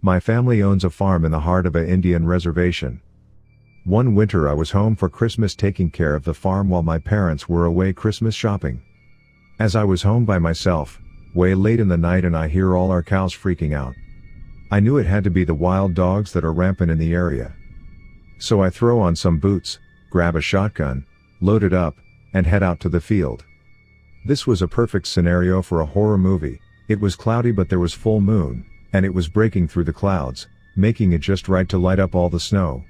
My family owns a farm in the heart of an Indian reservation. One winter I was home for Christmas taking care of the farm while my parents were away Christmas shopping. As I was home by myself, way late in the night, and I hear all our cows freaking out. I knew it had to be the wild dogs that are rampant in the area. So I throw on some boots, grab a shotgun, load it up, and head out to the field. This was a perfect scenario for a horror movie. It was cloudy, but there was full moon, and it was breaking through the clouds, making it just right to light up all the snow.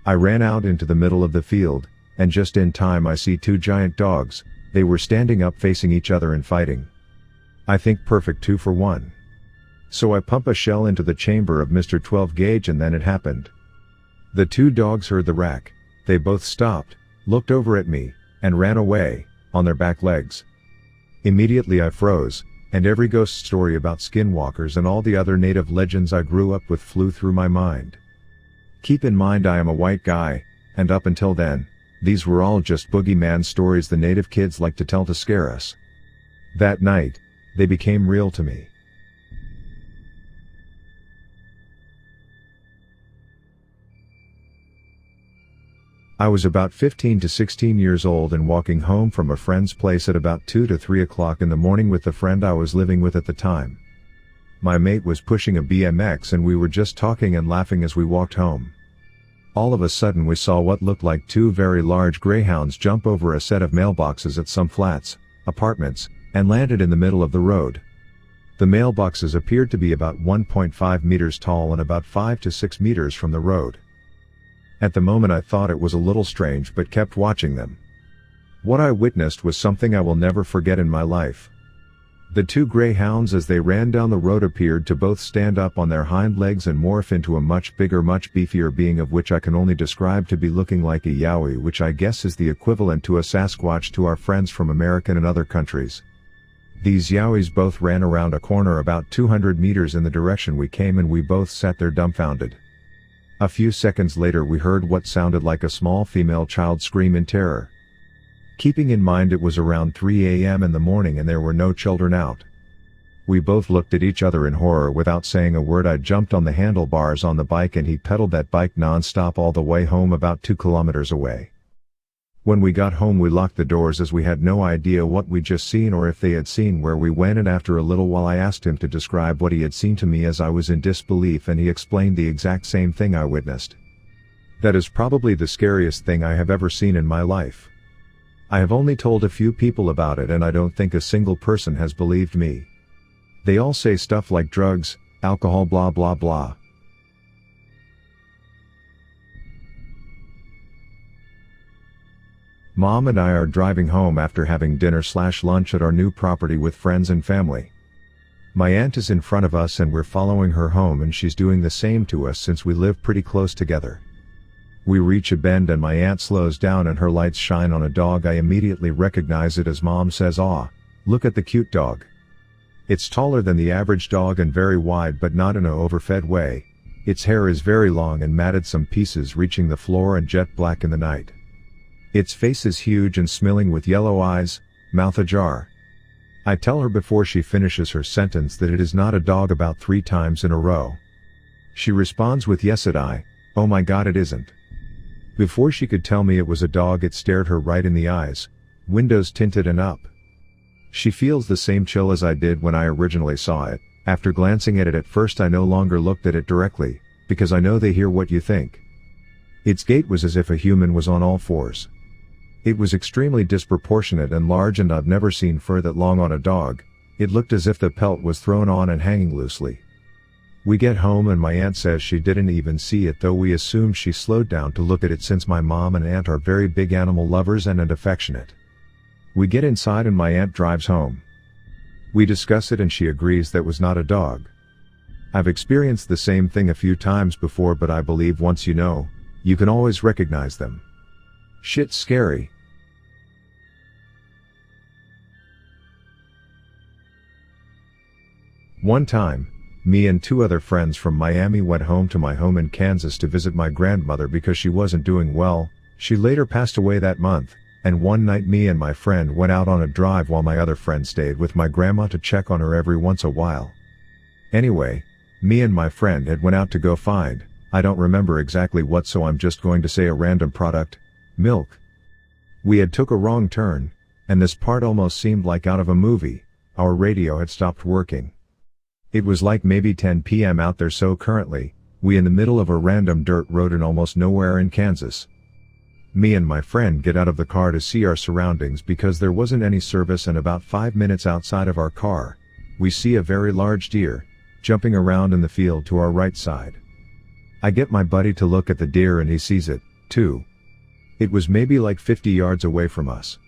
I ran out into the middle of the field, and just in time I see two giant dogs. They were standing up facing each other and fighting. I think perfect 2 for 1. So I pump a shell into the chamber of Mr. 12 gauge, and then it happened. The two dogs heard the rack. They both stopped, looked over at me, and ran away, on their back legs. Immediately I froze, and every ghost story about skinwalkers and all the other native legends I grew up with flew through my mind. Keep in mind I am a white guy, and up until then, these were all just boogeyman stories the native kids like to tell to scare us. That night, they became real to me. I was about 15 to 16 years old and walking home from a friend's place at about 2 to 3 o'clock in the morning with the friend I was living with at the time. My mate was pushing a BMX and we were just talking and laughing as we walked home. All of a sudden we saw what looked like two very large greyhounds jump over a set of mailboxes at some flats, apartments, and landed in the middle of the road. The mailboxes appeared to be about 1.5 meters tall and about 5 to 6 meters from the road. At the moment I thought it was a little strange but kept watching them. What I witnessed was something I will never forget in my life. The two greyhounds as they ran down the road appeared to both stand up on their hind legs and morph into a much bigger, much beefier being, of which I can only describe to be looking like a yowie, which I guess is the equivalent to a Sasquatch to our friends from America and other countries. These yowies both ran around a corner about 200 meters in the direction we came, and we both sat there dumbfounded. A few seconds later we heard what sounded like a small female child scream in terror. Keeping in mind it was around 3 a.m. in the morning and there were no children out. We both looked at each other in horror. Without saying a word I jumped on the handlebars on the bike and he pedaled that bike non-stop all the way home, about 2 kilometers away. When we got home we locked the doors as we had no idea what we'd just seen or if they had seen where we went, and after a little while I asked him to describe what he had seen to me as I was in disbelief, and he explained the exact same thing I witnessed. That is probably the scariest thing I have ever seen in my life. I have only told a few people about it and I don't think a single person has believed me. They all say stuff like drugs, alcohol, blah blah blah. Mom and I are driving home after having dinner/lunch at our new property with friends and family. My aunt is in front of us and we're following her home, and she's doing the same to us since we live pretty close together. We reach a bend and my aunt slows down and her lights shine on a dog. I immediately recognize it as Mom says, "Aw, look at the cute dog." It's taller than the average dog and very wide, but not in an overfed way. Its hair is very long and matted, some pieces reaching the floor and jet black in the night. Its face is huge and smiling with yellow eyes, mouth ajar. I tell her before she finishes her sentence that it is not a dog about 3 times in a row. She responds with yes, and I, "Oh my God, it isn't." Before she could tell me it was a dog, it stared her right in the eyes, windows tinted and up. She feels the same chill as I did when I originally saw it. After glancing at it at first I no longer looked at it directly, because I know they hear what you think. Its gait was as if a human was on all fours. It was extremely disproportionate and large, and I've never seen fur that long on a dog. It looked as if the pelt was thrown on and hanging loosely. We get home and my aunt says she didn't even see it, though we assumed she slowed down to look at it since my mom and aunt are very big animal lovers and affectionate. We get inside and my aunt drives home. We discuss it and she agrees that was not a dog. I've experienced the same thing a few times before, but I believe once you know, you can always recognize them. Shit's scary. One time, me and 2 other friends from Miami went home to my home in Kansas to visit my grandmother because she wasn't doing well. She later passed away that month, and one night me and my friend went out on a drive while my other friend stayed with my grandma to check on her every once a while. Anyway, me and my friend had went out to go find, I don't remember exactly what, so I'm just going to say a random product, milk. We had took a wrong turn, and this part almost seemed like out of a movie. Our radio had stopped working. It was like maybe 10 p.m. out there, so currently, we in the middle of a random dirt road in almost nowhere in Kansas. Me and my friend get out of the car to see our surroundings because there wasn't any service, and about 5 minutes outside of our car, we see a very large deer, jumping around in the field to our right side. I get my buddy to look at the deer and he sees it, too. It was maybe like 50 yards away from us.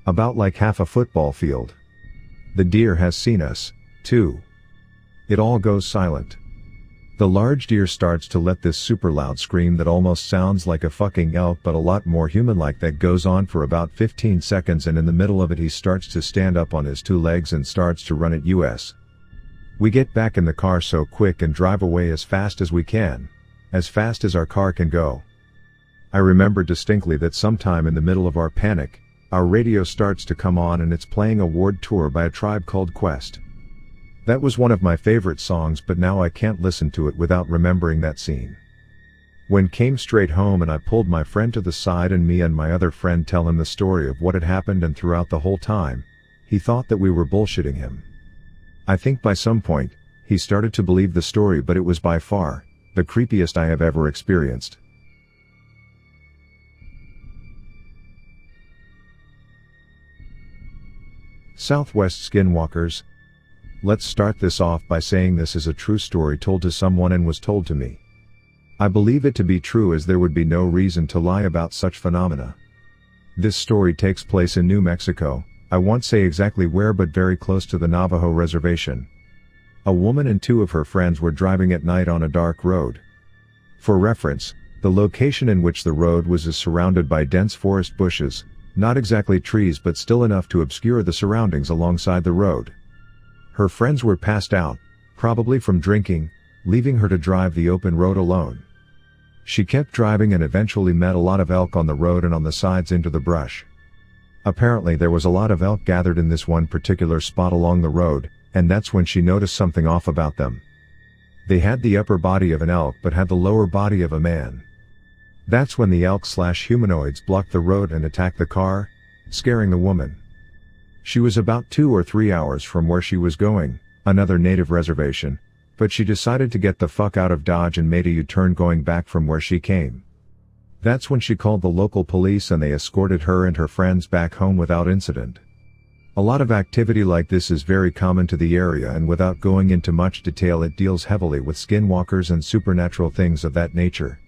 About like half a football field. The deer has seen us, too. It all goes silent. The large deer starts to let this super loud scream that almost sounds like a fucking elk but a lot more human-like, that goes on for about 15 seconds, and in the middle of it he starts to stand up on his 2 legs and starts to run at us. We get back in the car so quick and drive away as fast as we can. As fast as our car can go. I remember distinctly that sometime in the middle of our panic, our radio starts to come on and it's playing a Ward tour by a tribe called Quest. That was one of my favorite songs, but now I can't listen to it without remembering that scene. When came straight home and I pulled my friend to the side and me and my other friend tell him the story of what had happened, and throughout the whole time, he thought that we were bullshitting him. I think by some point, he started to believe the story, but it was by far the creepiest I have ever experienced. Southwest Skinwalkers. Let's start this off by saying this is a true story told to someone and was told to me. I believe it to be true, as there would be no reason to lie about such phenomena. This story takes place in New Mexico. I won't say exactly where, but very close to the Navajo reservation. A woman and 2 of her friends were driving at night on a dark road. For reference, the location in which the road was is surrounded by dense forest bushes, not exactly trees but still enough to obscure the surroundings alongside the road. Her friends were passed out, probably from drinking, leaving her to drive the open road alone. She kept driving and eventually met a lot of elk on the road and on the sides into the brush. Apparently there was a lot of elk gathered in this one particular spot along the road, and that's when she noticed something off about them. They had the upper body of an elk but had the lower body of a man. That's when the elk/humanoids blocked the road and attacked the car, scaring the woman. She was about 2 or 3 hours from where she was going, another native reservation, but she decided to get the fuck out of Dodge and made a U-turn going back from where she came. That's when she called the local police and they escorted her and her friends back home without incident. A lot of activity like this is very common to the area, and without going into much detail, it deals heavily with skinwalkers and supernatural things of that nature.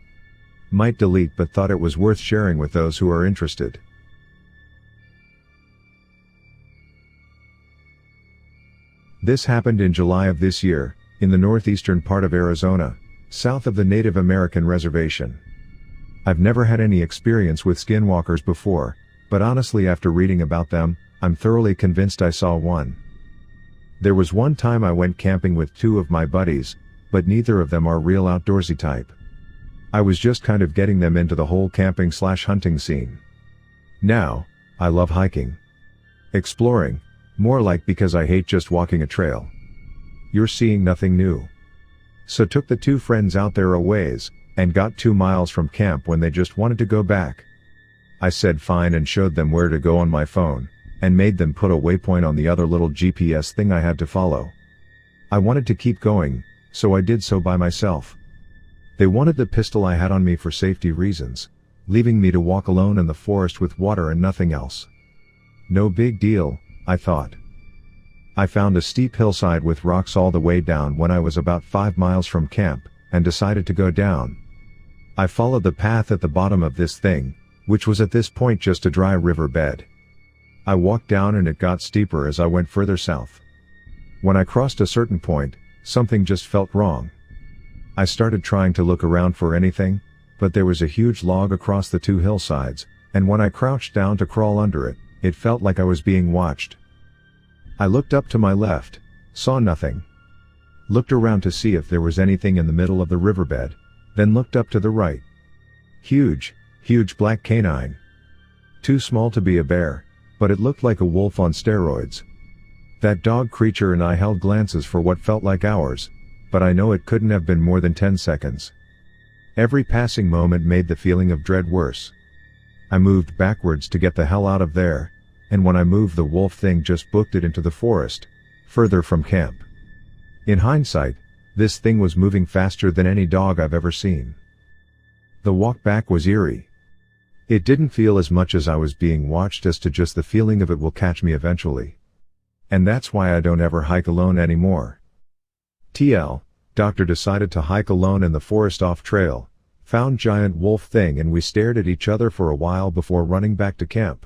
Might delete, but thought it was worth sharing with those who are interested. This happened in July of this year, in the northeastern part of Arizona, south of the Native American reservation. I've never had any experience with skinwalkers before, but honestly after reading about them, I'm thoroughly convinced I saw one. There was one time I went camping with 2 of my buddies, but neither of them are real outdoorsy type. I was just kind of getting them into the whole camping/hunting scene. Now, I love hiking. Exploring. More like because I hate just walking a trail. You're seeing nothing new. So took the 2 friends out there a ways, and got 2 miles from camp when they just wanted to go back. I said fine and showed them where to go on my phone, and made them put a waypoint on the other little GPS thing I had to follow. I wanted to keep going, so I did so by myself. They wanted the pistol I had on me for safety reasons, leaving me to walk alone in the forest with water and nothing else. No big deal, I thought. I found a steep hillside with rocks all the way down when I was about 5 miles from camp, and decided to go down. I followed the path at the bottom of this thing, which was at this point just a dry river bed. I walked down and it got steeper as I went further south. When I crossed a certain point, something just felt wrong. I started trying to look around for anything, but there was a huge log across the 2 hillsides, and when I crouched down to crawl under it, it felt like I was being watched. I looked up to my left, saw nothing. Looked around to see if there was anything in the middle of the riverbed, then looked up to the right. Huge black canine. Too small to be a bear, but it looked like a wolf on steroids. That dog creature and I held glances for what felt like hours, but I know it couldn't have been more than 10 seconds. Every passing moment made the feeling of dread worse. I moved backwards to get the hell out of there, and when I moved the wolf thing just booked it into the forest, further from camp. In hindsight, this thing was moving faster than any dog I've ever seen. The walk back was eerie. It didn't feel as much as I was being watched as to just the feeling of it will catch me eventually. And that's why I don't ever hike alone anymore. Doctor decided to hike alone in the forest off trail, found giant wolf thing and we stared at each other for a while before running back to camp.